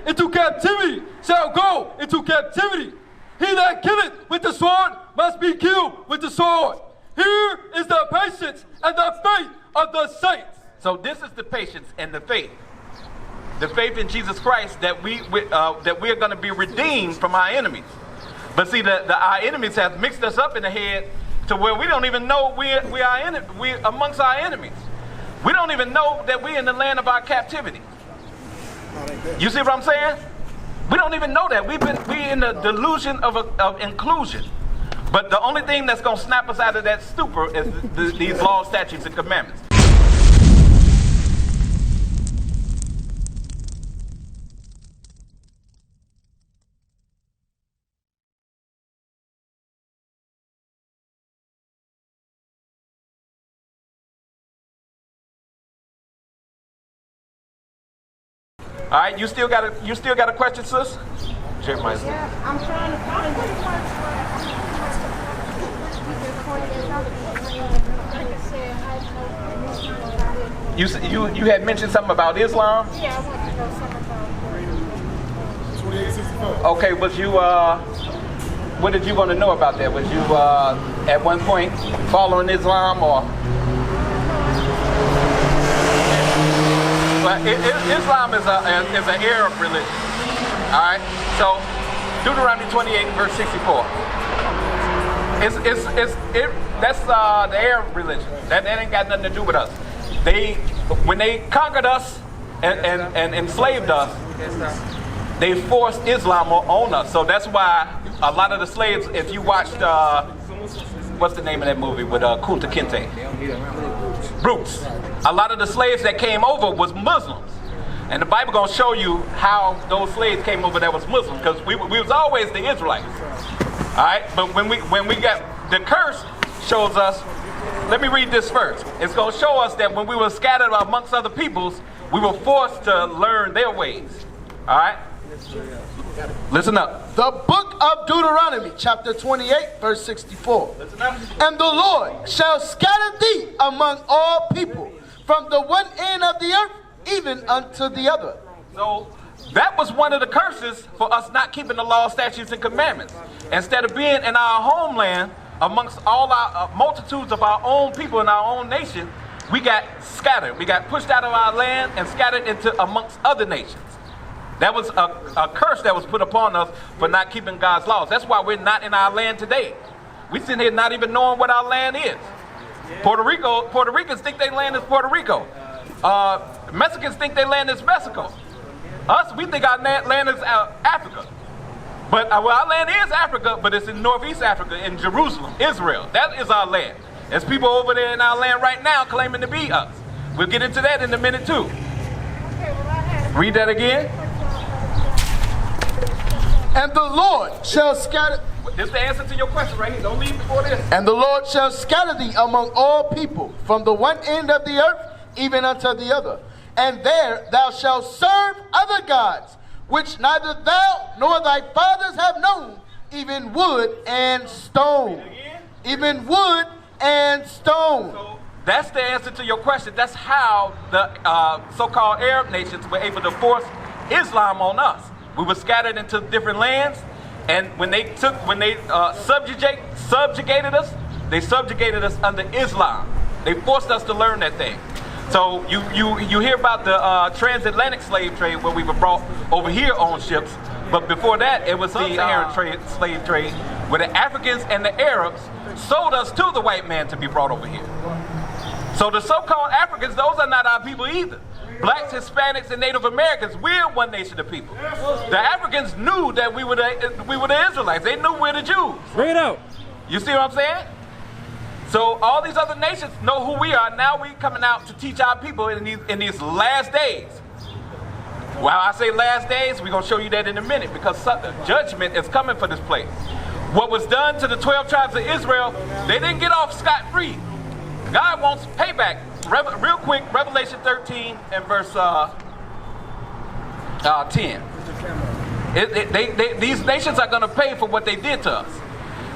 into captivity shall go into captivity. He that killeth with the sword must be killed with the sword. Here is the patience and the faith of the saints. So this is the patience and the faith. The faith in Jesus Christ that we are going to be redeemed from our enemies. But see, our enemies have mixed us up in the head to where we don't even know we amongst our enemies. We don't even know that we're in the land of our captivity. You see what I'm saying? We don't even know that. We in the delusion of inclusion. But the only thing that's going to snap us out of that stupor is these laws, statutes, and commandments. All right, you still got a question, sis? Yeah, I'm trying to find it. You had mentioned something about Islam? Yeah, I want to know something about 2864. Okay, was you what did you want to know about that? Was you at one point following Islam or? Well, Islam is an Arab religion. All right. So Deuteronomy 28 verse 64. That's the Arab religion. That ain't got nothing to do with us. When they conquered us and enslaved us, they forced Islam on us. So that's why a lot of the slaves, if you watched what's the name of that movie with Kunta Kinte? Roots. A lot of the slaves that came over was Muslims. And the Bible gonna show you how those slaves came over that was Muslim, because we was always the Israelites. Alright? But when we got the curse shows us, let me read this first. It's gonna show us that when we were scattered amongst other peoples, we were forced to learn their ways. Alright? Listen up. The book of Deuteronomy, chapter 28, verse 64. Listen up. And the Lord shall scatter thee among all people, from the one end of the earth even unto the other. So that was one of the curses for us not keeping the law, statutes, and commandments. Instead of being in our homeland amongst all our multitudes of our own people in our own nation, we got scattered. We got pushed out of our land and scattered into amongst other nations. That was a curse that was put upon us for not keeping God's laws. That's why we're not in our land today. We sitting here not even knowing what our land is. Puerto Ricans think their land is Puerto Rico. Mexicans think their land is Mexico. Us, we think our land is Africa. But our land is Africa, but it's in Northeast Africa, in Jerusalem, Israel. That is our land. There's people over there in our land right now claiming to be us. We'll get into that in a minute too. Read that again. And the Lord shall scatter. This is the answer to your question right here. Don't leave before this. And the Lord shall scatter thee among all people, from the one end of the earth even unto the other. And there thou shalt serve other gods, which neither thou nor thy fathers have known, even wood and stone. Even wood and stone. So that's the answer to your question. That's how the so-called Arab nations were able to force Islam on us. We were scattered into different lands, and when they subjugated us, they subjugated us under Islam. They forced us to learn that thing. So you hear about the transatlantic slave trade where we were brought over here on ships, but before that it was the Saharan slave trade where the Africans and the Arabs sold us to the white man to be brought over here. So the so-called Africans, those are not our people either. Blacks, Hispanics, and Native Americans, we're one nation of people. The Africans knew that we were the Israelites. They knew we're the Jews. Bring it out. You see what I'm saying? So all these other nations know who we are. Now we coming out to teach our people in these last days. While I say last days, we're going to show you that in a minute, because judgment is coming for this place. What was done to the 12 tribes of Israel, they didn't get off scot-free. God wants payback. Real quick, Revelation 13 and verse 10. These nations are going to pay for what they did to us.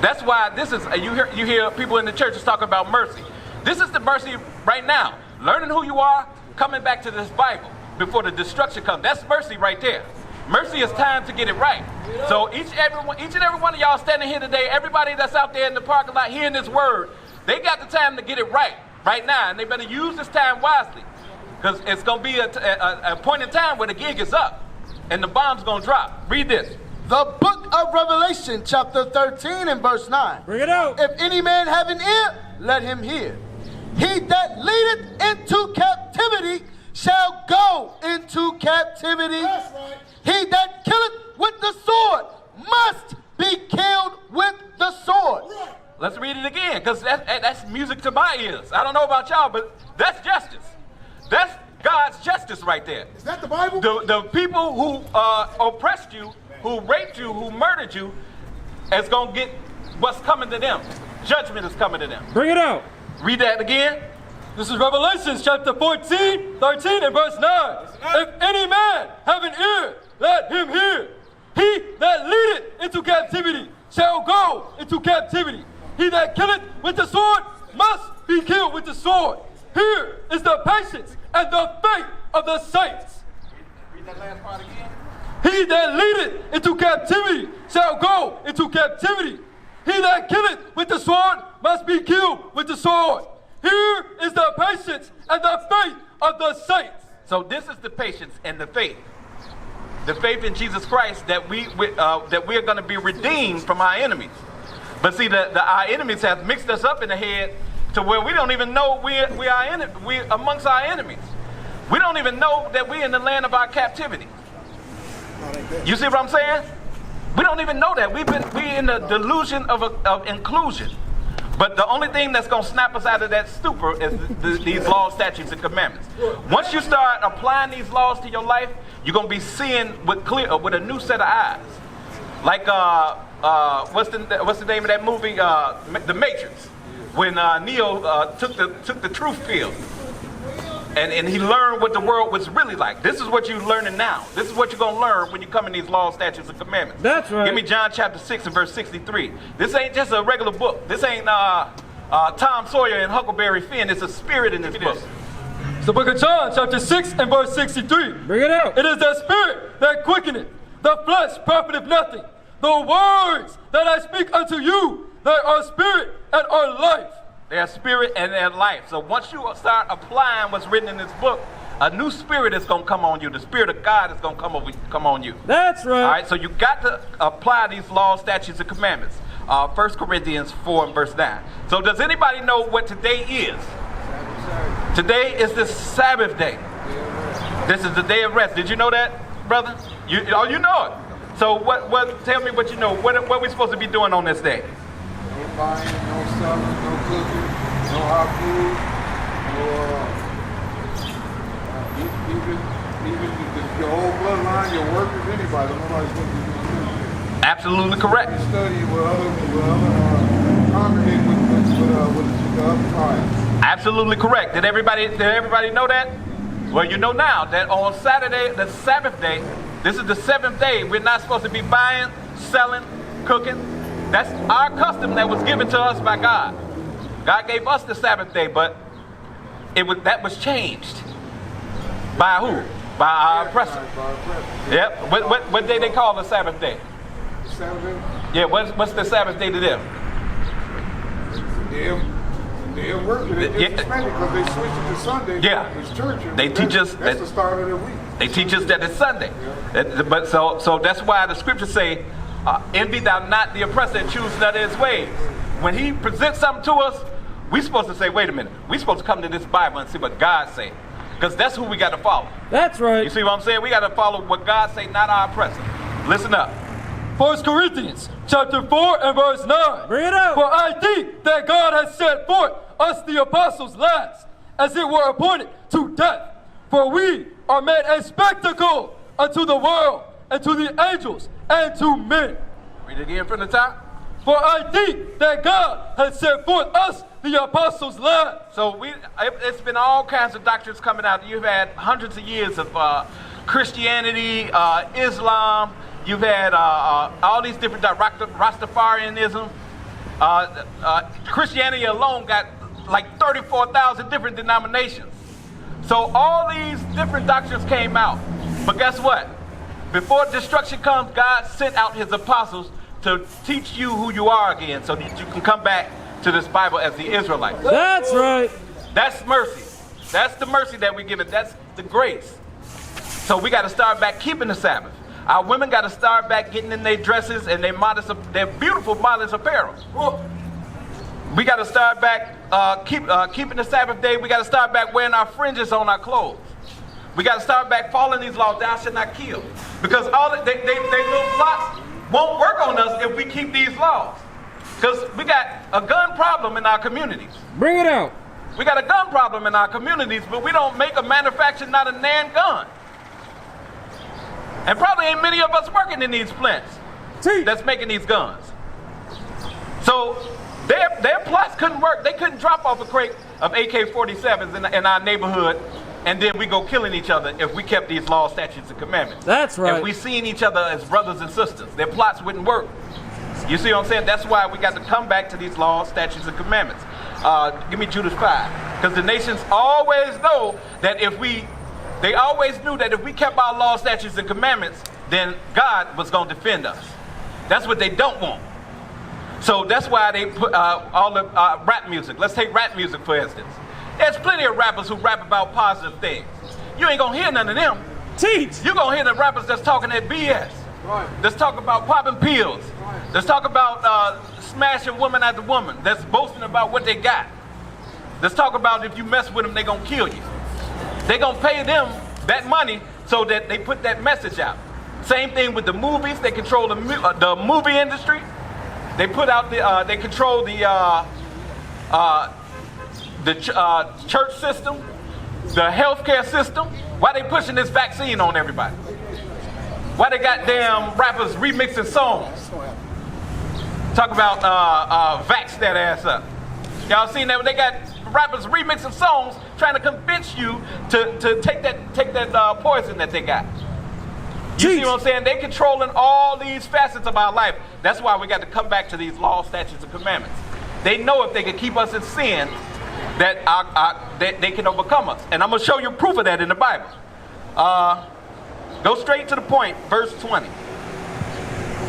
That's why this is, you hear people in the churches talking about mercy. This is the mercy right now. Learning who you are, coming back to this Bible before the destruction comes. That's mercy right there. Mercy is time to get it right. So each and every one of y'all standing here today, everybody that's out there in the parking lot hearing this word, they got the time to get it right now, and they better use this time wisely, because it's going to be a point in time where the gig is up and the bomb's going to drop. Read this. The book of Revelation, chapter 13 and verse 9. Bring it out. If any man have an ear, let him hear. He that leadeth into captivity shall go into captivity. That's right. He that killeth with the sword must be killed with the sword. Right. Let's read it again, because that's music to my ears. I don't know about y'all, but that's justice. That's God's justice right there. Is that the Bible? The people who oppressed you, who raped you, who murdered you, is going to get what's coming to them. Judgment is coming to them. Bring it out. Read that again. This is Revelation chapter 14, 13, and verse 9. If any man have an ear, let him hear. He that leadeth into captivity shall go into captivity. He that killeth with the sword must be killed with the sword. Here is the patience and the faith of the saints. Read that last part again. He that leadeth into captivity shall go into captivity. He that killeth with the sword must be killed with the sword. Here is the patience and the faith of the saints. So this is the patience and the faith. The faith in Jesus Christ that we are going to be redeemed from our enemies. But see, our enemies have mixed us up in the head to where we don't even know we are amongst our enemies. We don't even know that we're in the land of our captivity. You see what I'm saying? We don't even know that. We're in the delusion of inclusion. But the only thing that's going to snap us out of that stupor is these laws, statutes, and commandments. Once you start applying these laws to your life, you're going to be seeing with a new set of eyes. Like what's the name of that movie? The Matrix. When Neo took the truth pill. And he learned what the world was really like. This is what you're learning now. This is what you're going to learn when you come in these laws, statutes, and commandments. That's right. Give me John chapter 6 and verse 63. This ain't just a regular book. This ain't Tom Sawyer and Huckleberry Finn. It's a spirit in this book. It's the book of John, chapter 6 and verse 63. Bring it out. It is the spirit that quickeneth, the flesh profiteth nothing. The words that I speak unto you, they are spirit and are life. Their spirit and their life. So once you start applying what's written in this book, a new spirit is going to come on you. The spirit of God is going to come on you. That's right. All right, so you got to apply these laws, statutes, and commandments. 1 Corinthians 4 and verse 9. So does anybody know what today is? Today is the Sabbath day. This is the day of rest. Did you know that, brother? You know it. So what? Tell me what you know. What are we supposed to be doing on this day? No buying, no selling, no cooking, no hot food, no even your whole bloodline, your workers, anybody. Nobody's supposed to be doing this. Absolutely correct. You study with other congregate with the other tribes. Absolutely correct. Did everybody know that? Well, you know now that on Saturday, the Sabbath day, this is the seventh day. We're not supposed to be buying, selling, cooking. That's our custom that was given to us by God. God gave us the Sabbath day, but that was changed. By who? By our oppressor. Yep. What day they call the Sabbath day? Saturday? Yeah, what's the Sabbath day to them? They're working. They just suspended because they switched it to Sunday. Yeah. It's church. They teach us that's the start of the week. They teach us that it's Sunday. But so that's why the scriptures say, envy thou not the oppressor and choose not his ways. When he presents something to us, we're supposed to say, wait a minute. We're supposed to come to this Bible and see what God say. Because that's who we got to follow. That's right. You see what I'm saying? We got to follow what God say, not our oppressor. Listen up. 1 Corinthians chapter 4 and verse 9. Bring it out. For I think that God has set forth us the apostles last, as it were appointed to death. For we are made a spectacle unto the world, and to the angels, and to men. Read it again from the top. For I think that God has set forth us the apostles last. So it's been all kinds of doctrines coming out. You've had hundreds of years of Christianity, Islam. You've had all these different Rastafarianism. Christianity alone got like 34,000 different denominations. So all these different doctrines came out. But guess what? before destruction comes, God sent out his apostles to teach you who you are again so that you can come back to this Bible as the Israelites. That's right. That's mercy. That's the mercy that we give it. That's the grace. So we got to start back keeping the Sabbath. Our women got to start back getting in their dresses and their beautiful modest apparel. We got to start back keeping the Sabbath day. We got to start back wearing our fringes on our clothes. We got to start back following these laws. Thou shalt not kill. Because all they little plots won't work on us if we keep these laws. Because we got a gun problem in our communities. Bring it out. We got a gun problem in our communities, but we don't make or manufacture not a nan gun. And probably ain't many of us working in these plants that's making these guns. So their plots couldn't work. They couldn't drop off a crate of AK-47s in our neighborhood and then we go killing each other if we kept these laws, statutes, and commandments. That's right. If we seen each other as brothers and sisters, their plots wouldn't work. You see what I'm saying? That's why we got to come back to these laws, statutes, and commandments. Give me Judas 5. Because the nations always know that they always knew that if we kept our laws, statutes, and commandments, then God was going to defend us. That's what they don't want. So that's why they put all the rap music. Let's take rap music, for instance. There's plenty of rappers who rap about positive things. You ain't going to hear none of them. Teach. You're going to hear the rappers that's talking that BS. Right. That's talking about popping pills. Right. That's talking about smashing woman after woman. That's boasting about what they got. Let's talk about if you mess with them, they're going to kill you. They're going to pay them that money so that they put that message out. Same thing with the movies. They control the movie industry. They put out they control the church system, the healthcare system. Why they pushing this vaccine on everybody? Why they got damn rappers remixing songs? Talk about vax that ass up. Y'all seen that? They got rappers remixing songs trying to convince you to take that poison that they got. You see what I'm saying? They controlling all these facets of our life. That's why we got to come back to these laws, statutes, and commandments. They know if they can keep us in sin, that they can overcome us. And I'm going to show you proof of that in the Bible. Go straight to the point, verse 20.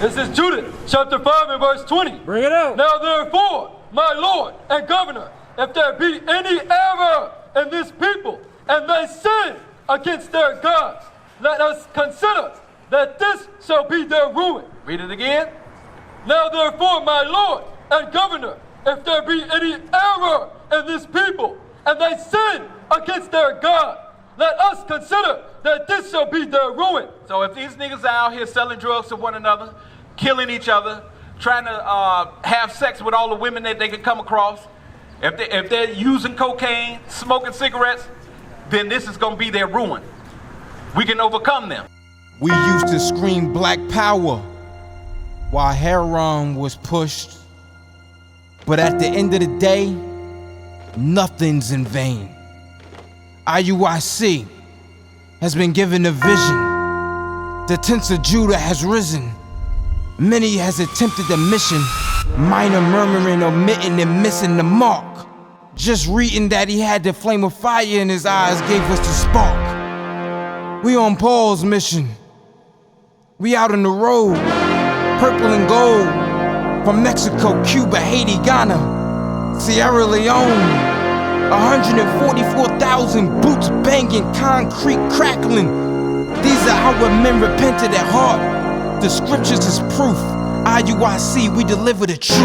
This is Judith, chapter 5 and verse 20. Bring it out. Now therefore, my Lord and Governor, if there be any error in this people, and they sin against their gods, let us consider that this shall be their ruin. Read it again. Now therefore, my Lord and Governor, if there be any error in this people, and they sin against their God, let us consider that this shall be their ruin. So if these niggas are out here selling drugs to one another, killing each other, trying to have sex with all the women that they can come across, if they're using cocaine, smoking cigarettes, then this is going to be their ruin. We can overcome them. We used to scream black power while heroin was pushed. But at the end of the day, nothing's in vain. IUIC has been given a vision. The tents of Judah has risen. Many has attempted the mission, minor murmuring, omitting, and missing the mark. Just reading that he had the flame of fire in his eyes gave us the spark. We on Paul's mission. We out on the road, purple and gold, from Mexico, Cuba, Haiti, Ghana, Sierra Leone. 144,000 boots banging, concrete crackling. These are our men repented at heart. The scriptures is proof. IUIC, we deliver the truth.